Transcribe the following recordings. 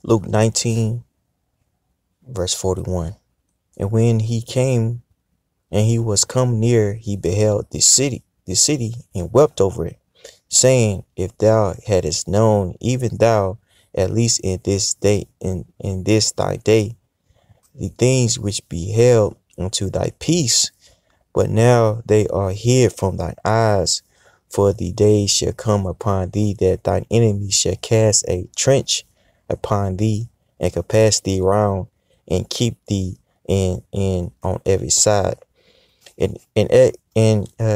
Luke 19, verse 41. And when he came and he was come near, he beheld the city, and wept over it, saying, if thou hadst known, even thou, at least in this day, in this thy day, the things which be held unto thy peace, but now they are hid from thine eyes. For the days shall come upon thee that thine enemies shall cast a trench upon thee, and compass thee round, and keep thee in on every side, and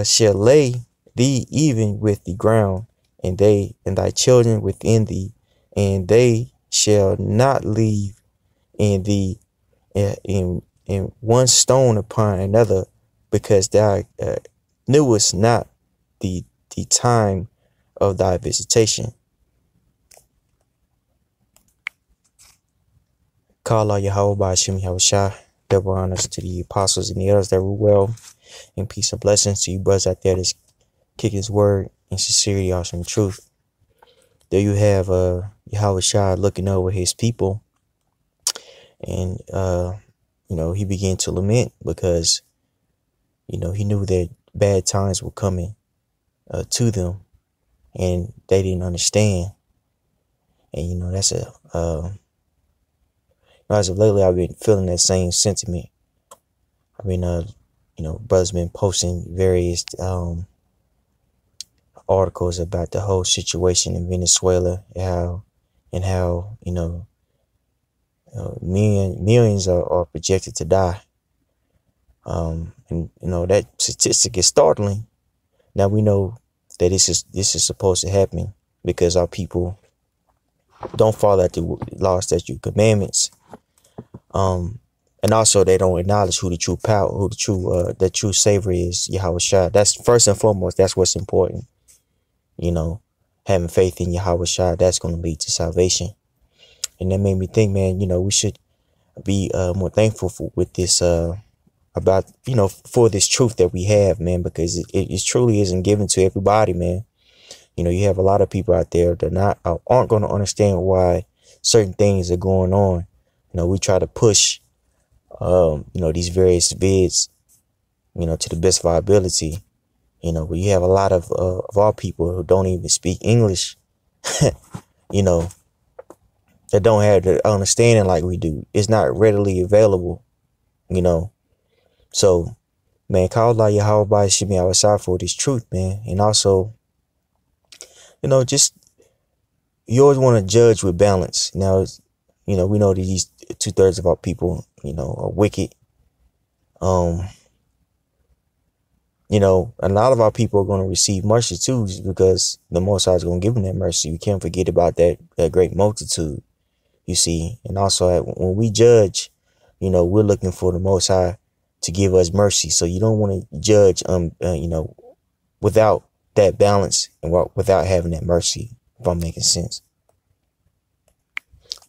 shall lay thee even with the ground, and they and thy children within thee, and they shall not leave in thee in one stone upon another, because thou knewest not the time of thy visitation. Call all Yahweh by Hashem Yahushua. Double honors to the apostles and the elders that rule well, and peace and blessings to you brothers out there that's kicking his word in sincerity, awesome truth. There you have Yahushua looking over his people, and he began to lament because he knew that bad times were coming to them, and they didn't understand. And that's as of lately, I've been feeling that same sentiment. I've been brothers been posting various articles about the whole situation in Venezuela, and how millions are projected to die. And that statistic is startling. Now we know that this is supposed to happen because our people don't follow the law, statute, commandments. And also they don't acknowledge who the true power, who the true savior is, Yahushua. That's first and foremost. That's what's important. Having faith in Yahushua, that's going to lead to salvation. And that made me think, man, we should be more thankful with this about for this truth that we have, man, because it truly isn't given to everybody, man. You have a lot of people out there that aren't going to understand why certain things are going on. We try to push these various vids to the best of our ability, but you have a lot of our people who don't even speak English, that don't have the understanding like we do. It's not readily available, so, man, call Allah Yahweh by Shemi outside for this truth, man. And also, just you always want to judge with balance. Now, we know that these 2/3 of our people, are wicked. A lot of our people are going to receive mercy too, because the Most High is going to give them that mercy. We can't forget about that great multitude, you see. And also, when we judge, we're looking for the Most High to give us mercy. So you don't want to judge, without that balance and without having that mercy, if I'm making sense.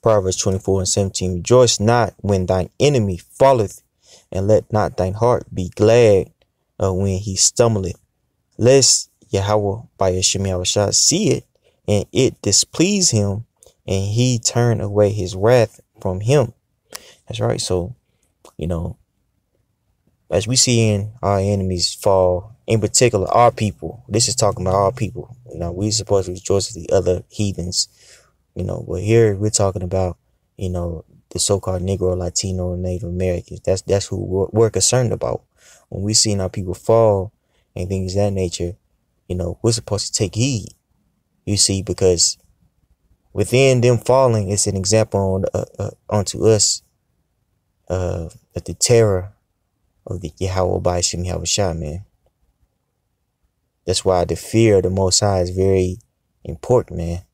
Proverbs 24:17. Rejoice not when thine enemy falleth, and let not thine heart be glad when he stumbleth, lest Yahweh by Hashem Yahushua see it, and it displease him, and he turn away his wrath from him. That's right. So, as we see in our enemies fall, in particular our people, this is talking about our people. We're supposed to rejoice with the other heathens. But here we're talking about, the so-called Negro, Latino, and Native Americans. That's who we're concerned about. When we see our people fall and things of that nature, we're supposed to take heed, you see, because within them falling, it's an example onto us of the terror of the Yahweh by Hashem Yahushua, man. That's why the fear of the Most High is very important, man.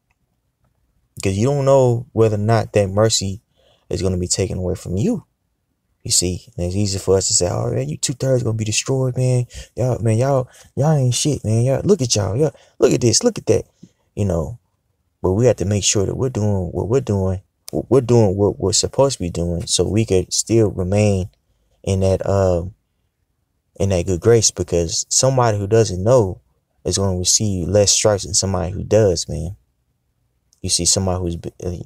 Because you don't know whether or not that mercy is going to be taken away from you. You see, and it's easy for us to say, "Oh man, you 2/3 gonna be destroyed, man. Y'all ain't shit, man. Y'all look at y'all. Yeah, look at this, look at that." But we have to make sure that we're doing what we're supposed to be doing, so we could still remain in that good grace. Because somebody who doesn't know is going to receive less stripes than somebody who does, man. You see somebody who's,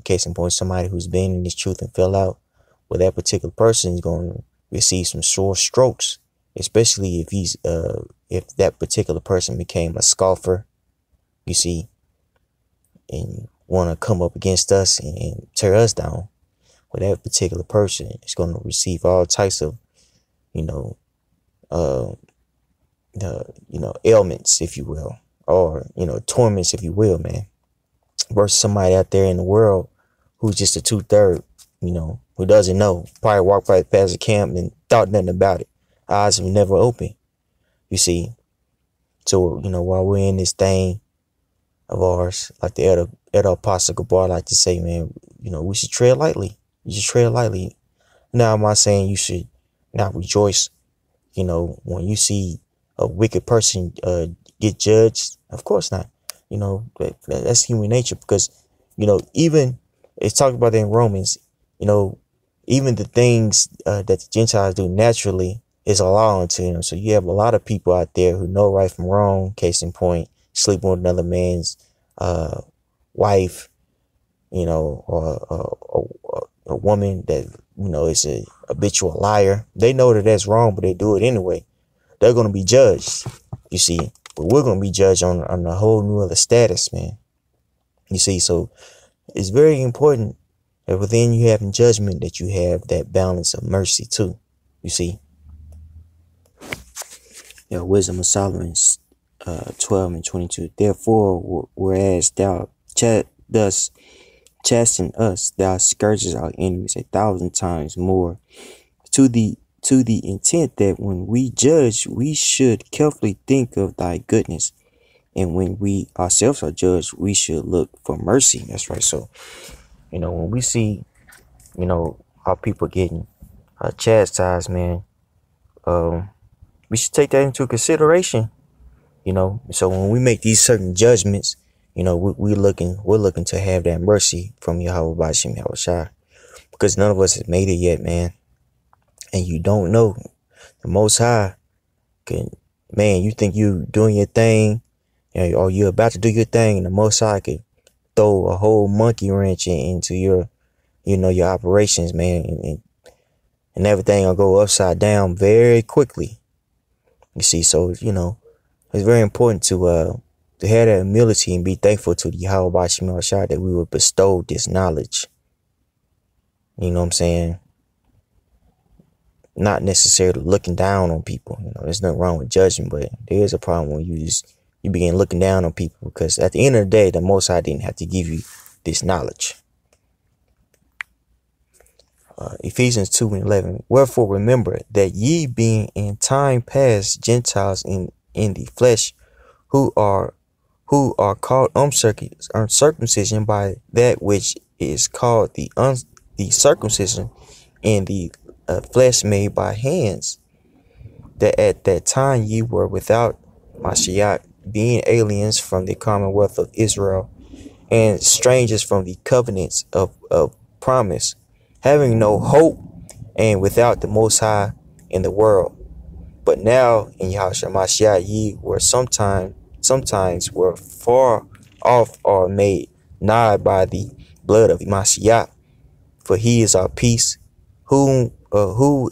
case in point, somebody who's been in this truth and fell out. Well, that particular person is going to receive some sore strokes, especially if that particular person became a scoffer, you see, and want to come up against us and tear us down. Well, that particular person is going to receive all types of, you know, uh, ailments, if you will, or, torments, if you will, man, versus somebody out there in the world who's just a 2/3, who doesn't know, probably walked right past the camp and thought nothing about it. Eyes have never opened, you see. So, while we're in this thing of ours, like the elder Apostle Gabar like to say, man, we should tread lightly. You should tread lightly. Now, I'm not saying you should not rejoice, when you see a wicked person get judged. Of course not. That's human nature, because, even it's talked about in Romans, even the things that the Gentiles do naturally is allowed unto them. So you have a lot of people out there who know right from wrong. Case in point, sleeping with another man's wife, or a woman that, is a habitual liar. They know that that's wrong, but they do it anyway. They're going to be judged, you see. But we're going to be judged on a whole new other status, man. You see, so it's very important that within you having judgment, that you have that balance of mercy too, you see. Wisdom of Solomon 12:22. Therefore, whereas thou dost chasten us, thou scourges our enemies 1,000 times more, to the intent that when we judge, we should carefully think of thy goodness, and when we ourselves are judged, we should look for mercy. That's right. So, when we see, our people getting chastised, man, we should take that into consideration. So when we make these certain judgments, we're looking to have that mercy from Yahweh Bashim Yahushua, because none of us has made it yet, man. And you don't know. The Most High man, you think you doing your thing, or you're about to do your thing, and the Most High could throw a whole monkey wrench into your, your operations, man, and everything will go upside down very quickly. You see, so, it's very important to have that humility and be thankful to the Yahweh Bashim Yahushua that we were bestowed this knowledge. You know what I'm saying? Not necessarily looking down on people. There's nothing wrong with judging, but there is a problem when you begin looking down on people, because at the end of the day, the Most High didn't have to give you this knowledge. Ephesians 2:11. Wherefore remember that ye being in time past Gentiles in the flesh, who are called uncircumcision by that which is called the circumcision in the flesh made by hands, that at that time ye were without Mashiach, being aliens from the commonwealth of Israel, and strangers from the covenants of promise, having no hope, and without the Most High in the world. But now in Yahushua Mashiach ye were sometimes were far off, or made nigh by the blood of Mashiach, for he is our peace, who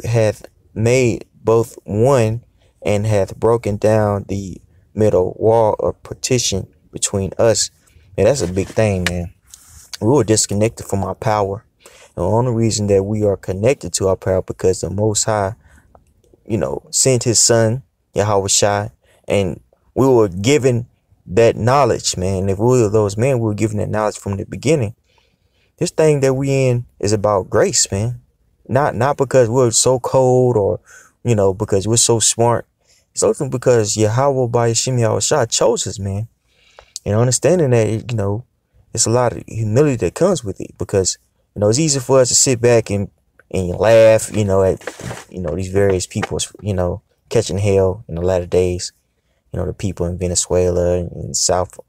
hath made both one, and hath broken down the middle wall of partition between us. And that's a big thing, man. We were disconnected from our power. The only reason that we are connected to our power, because the Most High, sent his son, Yahweh Shai, and we were given that knowledge, man. If we were those men, we were given that knowledge from the beginning. This thing that we in is about grace, man. Not because we're so cold, or, because we're so smart. It's also because Yahweh by Yashim Yahushua chose us, man. And understanding that, it's a lot of humility that comes with it, because, it's easy for us to sit back and laugh, at, these various people, catching hell in the latter days. The people in Venezuela and South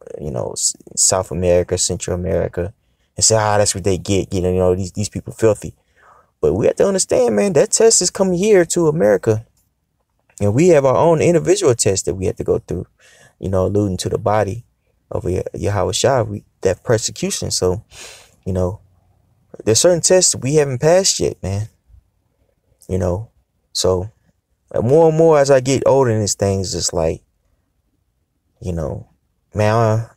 America, Central America, and say, that's what they get. These people filthy. But we have to understand, man, that test is coming here to America. And we have our own individual test that we have to go through, alluding to the body. over Yahweh Shah, that persecution. So, you know, there's certain tests we haven't passed yet, man. You know, so more and more as I get older in this thing, it's just like, you know, man,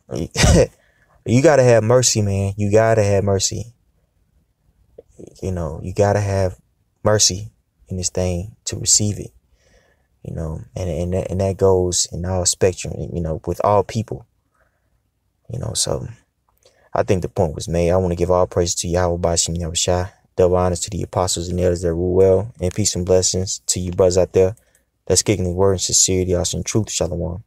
you gotta have mercy, man. You gotta have mercy. You know, you gotta have mercy in this thing to receive it. You know, and that goes in all spectrum. You know, with all people. You know, so I think the point was made. I want to give all praise to Yahweh Bashim Yahweh Shai. Double honors to the apostles and elders that rule well. And peace and blessings to you brothers out there that's kicking the word in sincerity, also in truth. Shalom.